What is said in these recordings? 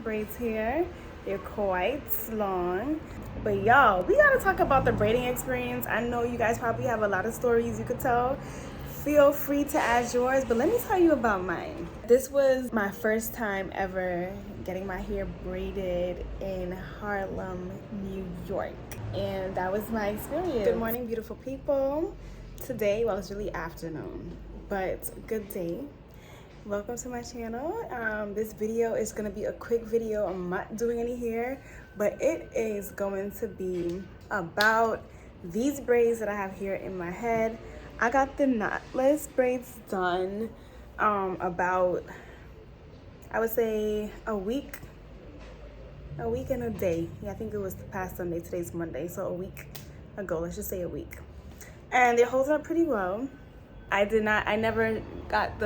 braids here. They're quite long. But y'all, we gotta talk about the braiding experience. I know you guys probably have a lot of stories you could tell. Feel free to add yours, but let me tell you about mine. This was my first time ever getting my hair braided in Harlem, New York. And that was my experience. Good morning, beautiful people. Today, well, it's really afternoon, but good day. Welcome to my channel. This video is gonna be a quick video. I'm not doing any hair, but it is going to be about these braids that I have here in my head. I got the knotless braids done about, I would say a week and a day. Yeah, I think it was past Sunday. Today's Monday, so a week ago. Let's just say a week. And they're holding up pretty well. I never got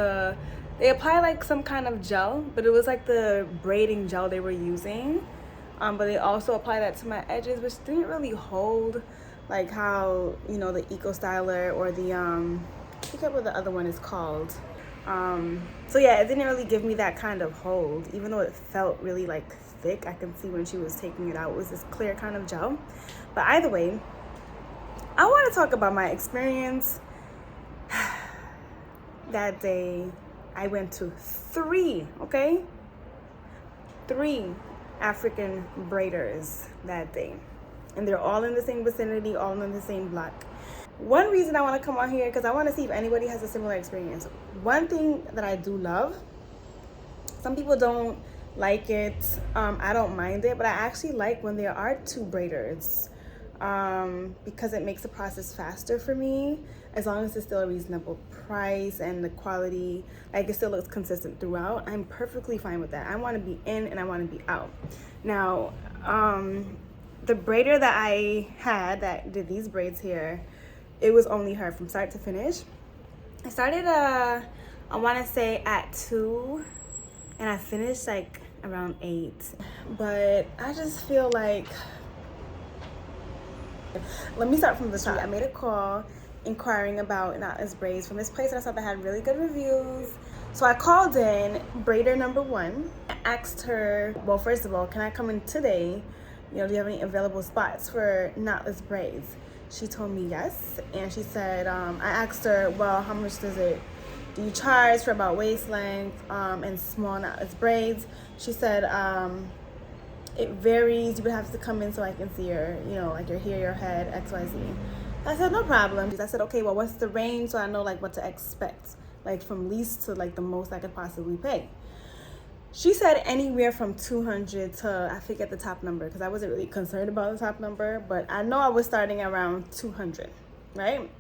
they apply like some kind of gel, but it was like the braiding gel they were using. But they also apply that to my edges, which didn't really hold like how, you know, the Eco Styler or the, I forget what the other one is called. So yeah, it didn't really give me that kind of hold, even though it felt really like thick. I can see when she was taking it out, it was this clear kind of gel. But either way, I want to talk about my experience. That day, I went to three African braiders that day. And they're all in the same vicinity, all in the same block. One reason I want to come on here, because I want to see if anybody has a similar experience. One thing that I do love, some people don't like it, I don't mind it, but I actually like when there are two braiders. Because it makes the process faster for me, as long as it's still a reasonable price and the quality, like it still looks consistent throughout. I'm perfectly fine with that. I want to be in and I want to be out. Now, the braider that I had that did these braids here, it was only her from start to finish. I started, I want to say at 2, and I finished like around 8. But I just feel like, let me start from the top. I made a call inquiring about knotless braids from this place that I thought that had really good reviews. So I called in braider number 1. I asked her, well, first of all, can I come in today? You know, do you have any available spots for knotless braids? She told me yes. And she said, I asked her, well, how much do you charge for about waist length and small knotless braids? She said, it varies. You would have to come in so I can see your, you know, like your hair, your head, XYZ. I said, no problem. I said, okay, well, what's the range so I know like what to expect, like from least to like the most I could possibly pay. She said anywhere from 200 to, I forget the top number because I wasn't really concerned about the top number, but I know I was starting around 200, right?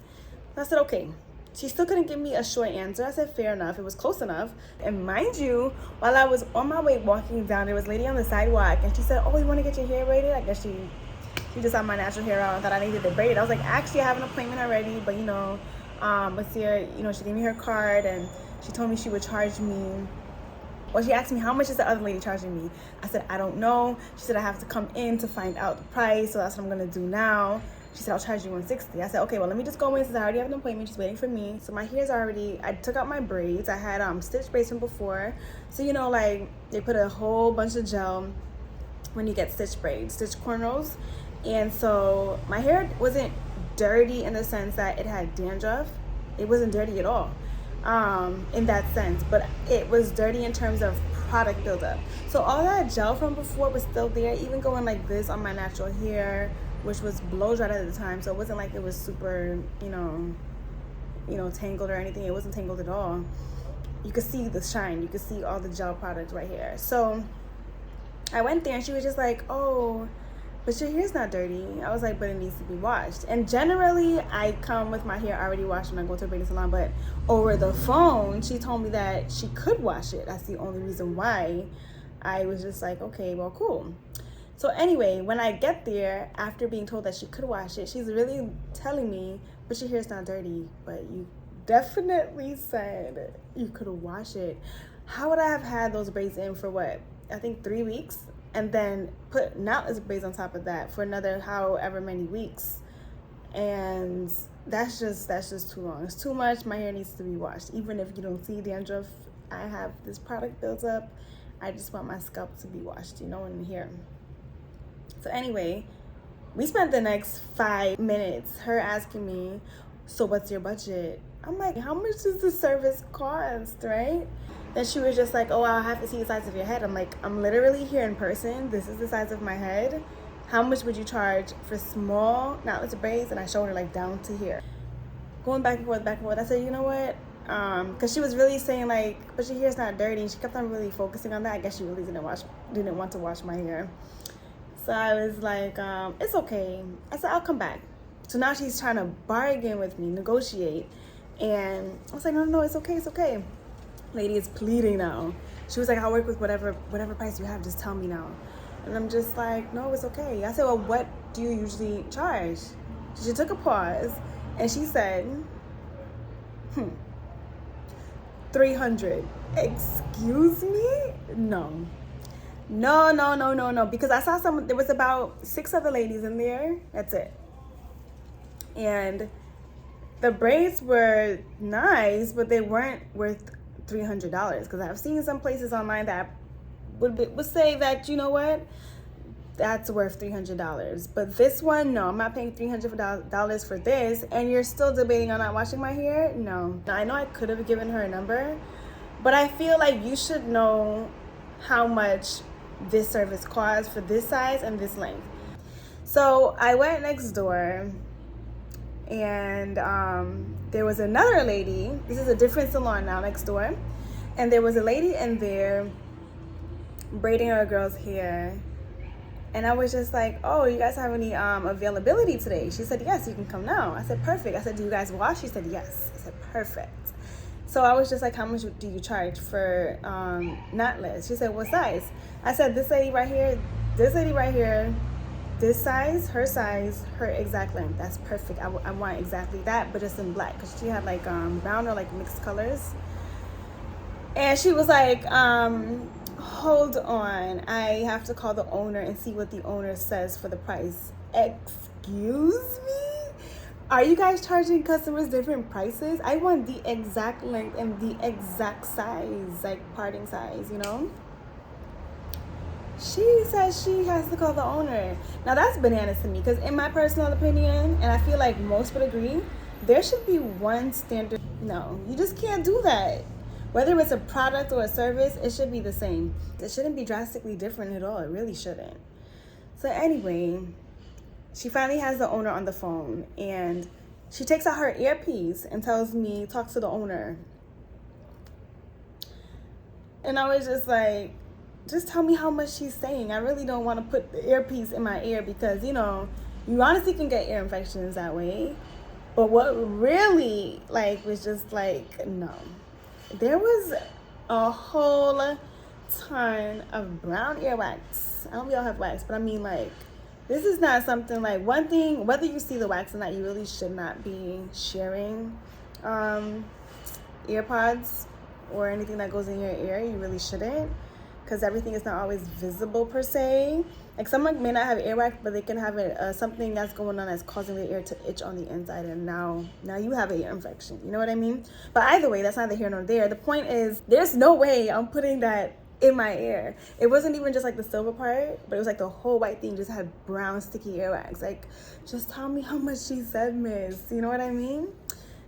So I said, okay. She still couldn't give me a short answer. I said, fair enough. It was close enough. And mind you, while I was on my way walking down, there was a lady on the sidewalk, and she said, oh, you want to get your hair braided? I guess she just saw my natural hair out and thought I needed it braided. I was like, actually, I have an appointment already, but, you know, what's your, you know, she gave me her card, and she told me she would charge me. Well, she asked me, how much is the other lady charging me? I said, I don't know. She said, I have to come in to find out the price, so that's what I'm going to do now. She said, I'll charge you $160. I said, okay, well, let me just go in since I already have an appointment. She's waiting for me. So my hair's already, I took out my braids. I had stitch braids from before. So, you know, like they put a whole bunch of gel when you get stitch braids, stitch cornrows. And so my hair wasn't dirty in the sense that it had dandruff. It wasn't dirty at all in that sense, but it was dirty in terms of product buildup. So all that gel from before was still there, even going like this on my natural hair, which was blow dried at the time, so it wasn't like it was super, you know, tangled or anything. It wasn't tangled at all. You could see the shine. You could see all the gel products right here. So I went there and she was just like, oh, but your hair's not dirty. I was like, but it needs to be washed. And generally, I come with my hair already washed when I go to a braiding salon, but over the phone, she told me that she could wash it. That's the only reason why. I was just like, okay, well, cool. So anyway, when I get there, after being told that she could wash it, she's really telling me, but your hair's not dirty, but you definitely said you could wash it. How would I have had those braids in for what? I think 3 weeks, and then put knotless braids on top of that for another however many weeks. And that's just too long. It's too much. My hair needs to be washed. Even if you don't see dandruff, I have this product built up. I just want my scalp to be washed, you know, in here. So anyway, we spent the next 5 minutes her asking me, so what's your budget? I'm like, how much does the service cost, right? Then she was just like, oh, I'll have to see the size of your head. I'm like, I'm literally here in person. This is the size of my head. How much would you charge for small knotless braids? And I showed her like down to here. Going back and forth, back and forth. I said, you know what? Because she was really saying like, but your hair's not dirty. And she kept on really focusing on that. I guess she really didn't want to wash my hair. So I was like, it's okay. I said, I'll come back. So now she's trying to bargain with me, negotiate. And I was like, no, it's okay, it's okay. Lady is pleading now. She was like, I'll work with whatever price you have, just tell me now. And I'm just like, no, it's okay. I said, well, what do you usually charge? She took a pause and she said, 300. Excuse me? No. No. Because I saw there was about 6 other ladies in there. That's it. And the braids were nice, but they weren't worth $300. Because I've seen some places online that would say that, you know what, that's worth $300. But this one, no, I'm not paying $300 for this. And you're still debating on not washing my hair? No. Now, I know I could have given her a number, but I feel like you should know how much this service costs for this size and this length. So I went next door, and there was another lady. This is a different salon now next door. And there was a lady in there braiding her girl's hair. And I was just like, oh, you guys have any availability today? She said, yes, you can come now. I said, perfect. I said, do you guys wash? She said, yes. I said, perfect. So I was just like, how much do you charge for knotless? She said, what size? I said, this lady right here, this size, her exact length. That's perfect. I want exactly that, but just in black, because she had like brown or like mixed colors. And she was like, hold on, I have to call the owner and see what the owner says for the price. Excuse me? Are you guys charging customers different prices? I want the exact length and the exact size, like parting size, you know? She says she has to call the owner. Now that's bananas to me, because in my personal opinion, and I feel like most would agree, there should be one standard. No, you just can't do that. Whether it's a product or a service, it should be the same. It shouldn't be drastically different at all. It really shouldn't. So anyway, she finally has the owner on the phone, and she takes out her earpiece and tells me, talk to the owner. And I was just like, just tell me how much she's saying. I really don't want to put the earpiece in my ear, because, you know, you honestly can get ear infections that way. But what really, like, was just like, no. There was a whole ton of brown earwax. I don't know if y'all have wax, but I mean, like, this is not something, like, one thing, whether you see the wax or not, you really should not be sharing earpods or anything that goes in your ear. You really shouldn't, because everything is not always visible per se. Like, someone may not have earwax, but they can have something that's going on that's causing the ear to itch on the inside, and now you have an ear infection. You know what I mean? But either way, that's neither here nor there. The point is, there's no way I'm putting that in my ear. It wasn't even just like the silver part, but it was like the whole white thing just had brown sticky earwax. Like, just tell me how much she said, miss. You know what I mean?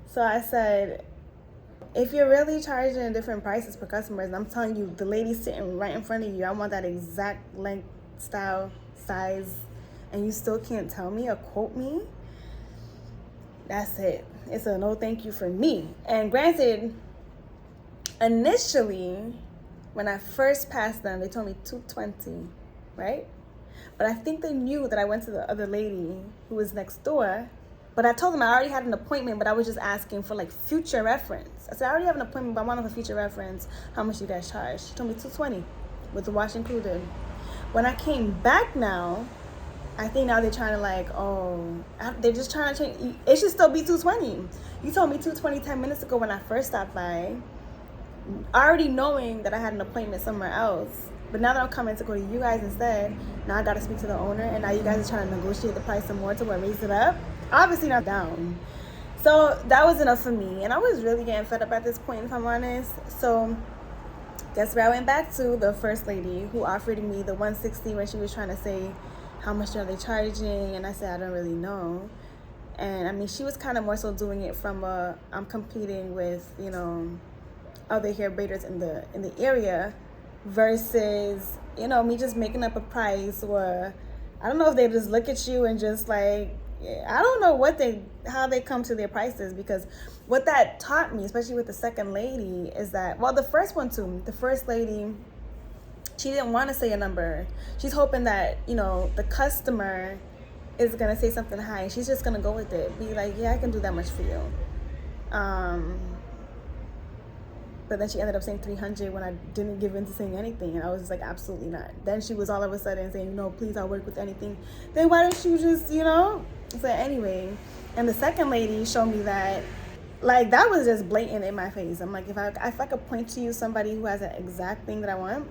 So I said, if you're really charging different prices for customers, and I'm telling you, the lady sitting right in front of you, I want that exact length, style, size, and you still can't tell me or quote me, that's it. It's a no thank you for me. And granted, initially, when I first passed them, they told me $220, right? But I think they knew that I went to the other lady who was next door. But I told them I already had an appointment, but I was just asking for, like, future reference. I said, I already have an appointment, but I want for future reference. How much you guys charge? She told me $220 with the wash included. When I came back now, I think now they're trying to, like, they're just trying to change. It should still be $220. You told me $220 10 minutes ago when I first stopped by, already knowing that I had an appointment somewhere else. But now that I'm coming to go to you guys instead, now I got to speak to the owner, and now you guys are trying to negotiate the price some more to raise it up. Obviously not down. So that was enough for me, and I was really getting fed up at this point, if I'm honest. So Guess where I went back to? The first lady who offered me the 160 when she was trying to say how much are they charging, and I said I don't really know. And I mean, she was kind of more so doing it from I'm competing with, you know, other hair braiders in the area, versus, you know, me just making up a price. Or I don't know if they just look at you and just like, I don't know how they come to their prices, because what that taught me, especially with the second lady, is that, well, the first one too, the first lady, she didn't want to say a number. She's hoping that, you know, the customer is gonna say something high. She's just gonna go with it, be like, yeah, I can do that much for you. But then she ended up saying 300 when I didn't give in to saying anything, and I was just like, absolutely not. Then she was all of a sudden saying, no, please, I'll work with anything. Then why don't you just, you know? So anyway, and the second lady showed me that, like, that was just blatant in my face. I'm like, if I could point to you somebody who has that exact thing that I want,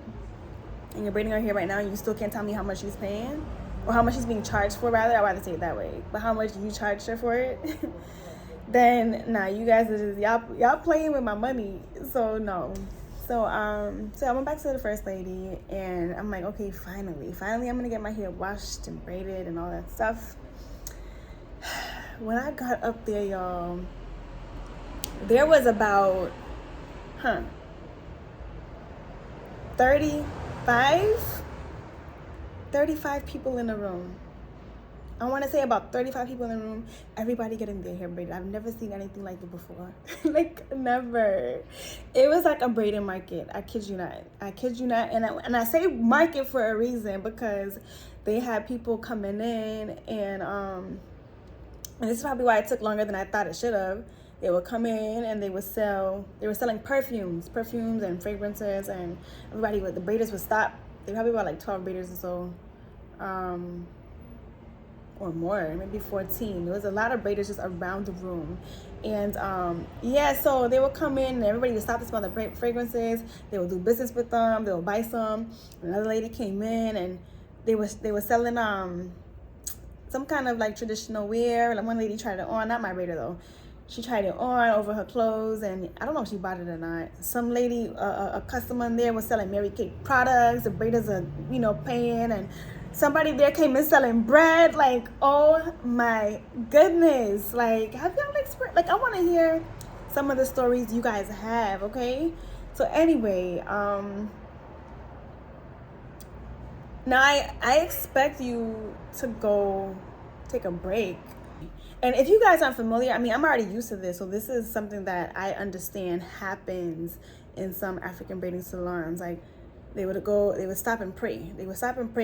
and you're braiding her hair right now, and you still can't tell me how much she's paying, or how much she's being charged for, rather, I'd rather say it that way, but how much you charged her for it, then nah, you guys are just, y'all playing with my money. So no. So I went back to the first lady, and I'm like, okay, finally I'm gonna get my hair washed and braided and all that stuff. When I got up there, y'all, there was about 35 people in the room. I want to say about 35 people in the room, everybody getting their hair braided. I've never seen anything like it before. Like, never. It was like a braiding market. I kid you not. And I say market for a reason, because they had people coming in, and this is probably why it took longer than I thought it should have. They would come in and they were selling perfumes and fragrances, and the braiders would stop. They probably about like 12 braiders or so. Or more, maybe 14. There was a lot of braiders just around the room. And yeah, so they would come in and everybody would stop to smell the fragrances. They would do business with them. They would buy some. Another lady came in and they were selling some kind of like traditional wear. Like, one lady tried it on, not my braider though. She tried it on over her clothes, and I don't know if she bought it or not. Some lady, a customer in there was selling Mary Kate products. The braiders are, you know, paying, and somebody there came in selling bread. Like, oh my goodness. Like, have y'all experienced? Like, I want to hear some of the stories you guys have, okay? So anyway, now I expect you to go take a break. And if you guys aren't familiar, I mean, I'm already used to this. So this is something that I understand happens in some African braiding salons. Like, they would stop and pray.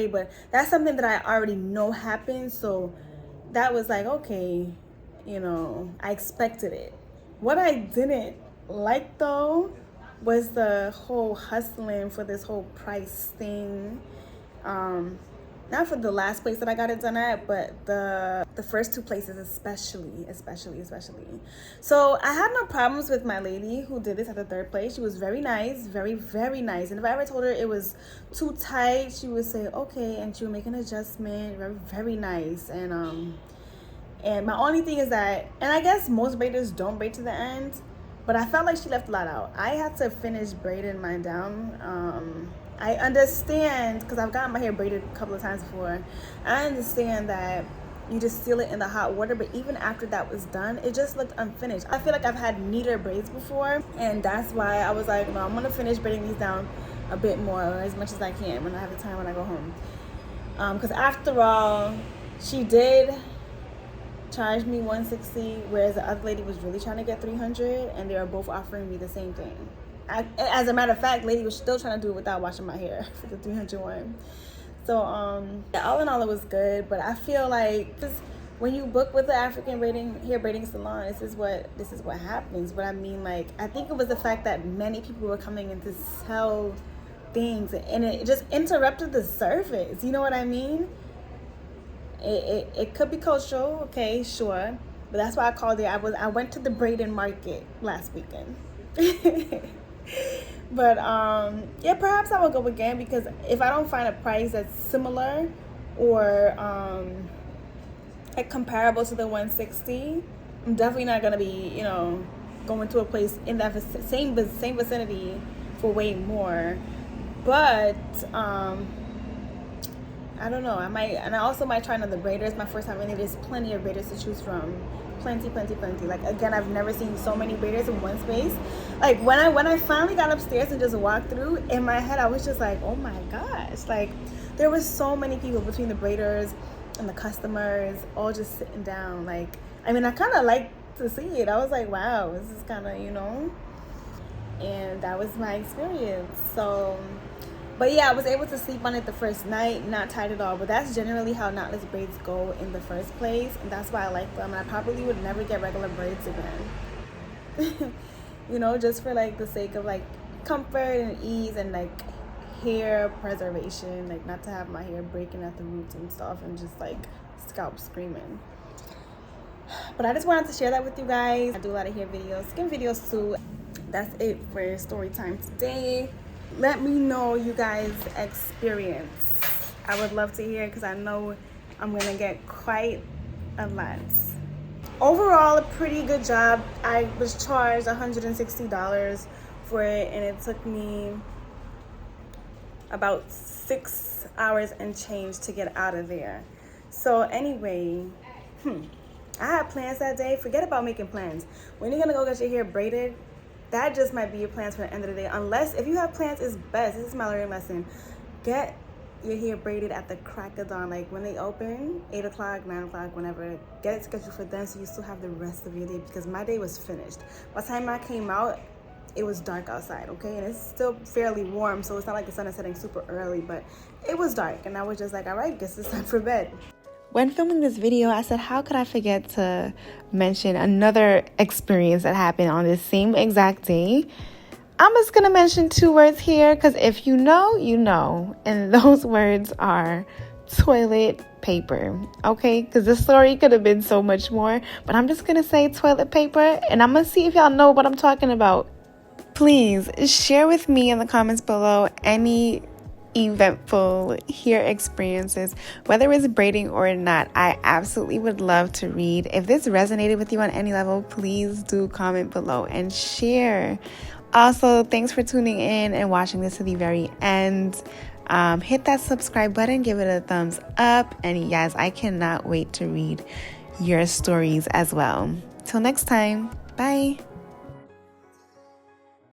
But that's something that I already know happens. So that was like, okay, you know, I expected it. What I didn't like though was the whole hustling for this whole price thing. Not for the last place that I got it done at, but the first two places especially. So I had no problems with my lady who did this at the third place. She was very nice, very, very nice. And if I ever told her it was too tight, she would say, okay, and she would make an adjustment. Very, very nice. And my only thing is that, and I guess most braiders don't braid to the end, but I felt like she left a lot out. I had to finish braiding mine down. I understand, because I've gotten my hair braided a couple of times before. I understand that you just seal it in the hot water, but even after that was done, it just looked unfinished. I feel like I've had neater braids before, and that's why I was like, no, I'm gonna finish braiding these down a bit more, as much as I can when I have the time when I go home. Because after all, she did charge me 160, whereas the other lady was really trying to get 300, and they were both offering me the same thing. As a matter of fact, lady was still trying to do it without washing my hair for the 301. So all in all, it was good. But I feel like when you book with the African hair braiding salon, this is what happens. But I mean, like, I think it was the fact that many people were coming in to sell things, and it just interrupted the service. You know what I mean? It could be cultural, okay, sure, but that's why I called it. I went to the braiding market last weekend. But yeah, perhaps I will go again, because if I don't find a price that's similar or like comparable to the 160, I'm definitely not gonna be, you know, going to a place in that same vicinity for way more. But I don't know. I might, and I also might try another braider. It's my first time, and there's plenty of braiders to choose from. Plenty. Like, again, I've never seen so many braiders in one space. Like, when I finally got upstairs and just walked through, in my head I was just like, oh my gosh, like there was so many people between the braiders and the customers all just sitting down. Like, I mean, I kind of like to see it. I was like, wow, this is kind of, you know. And that was my experience. So, but yeah, I was able to sleep on it the first night, not tired at all. But that's generally how knotless braids go in the first place, and that's why I like them. And I probably would never get regular braids again. You know, just for like the sake of like comfort and ease and like hair preservation, like not to have my hair breaking at the roots and stuff and just like scalp screaming. But I just wanted to share that with you guys. I do a lot of hair videos, skin videos too. That's it for story time today. Let me know you guys' experience. I would love to hear, because I know I'm gonna get quite a lot. Overall, a pretty good job. I was charged $160 for it, and it took me about 6 hours and change to get out of there. So anyway, I had plans that day. Forget about making plans. When you're gonna go get your hair braided, that just might be your plans for the end of the day. Unless, if you have plans, it's best. This is my learning lesson. Get your hair braided at the crack of dawn. Like when they open, 8 o'clock, 9 o'clock, whenever. Get it scheduled for them so you still have the rest of your day, because my day was finished. By the time I came out, it was dark outside, okay? And it's still fairly warm, so it's not like the sun is setting super early, but it was dark. And I was just like, all right, guess it's time for bed. When filming this video, I said, how could I forget to mention another experience that happened on this same exact day? I'm just going to mention 2 words here, because if you know, you know. And those words are toilet paper, okay? Because the story could have been so much more, but I'm just going to say toilet paper, and I'm going to see if y'all know what I'm talking about. Please share with me in the comments below any eventful hair experiences, whether it's braiding or not. I absolutely would love to read. If this resonated with you on any level, please do comment below and share. Also, thanks for tuning in and watching this to the very end. Hit that subscribe button, give it a thumbs up, and yes, I cannot wait to read your stories as well. Till next time, bye.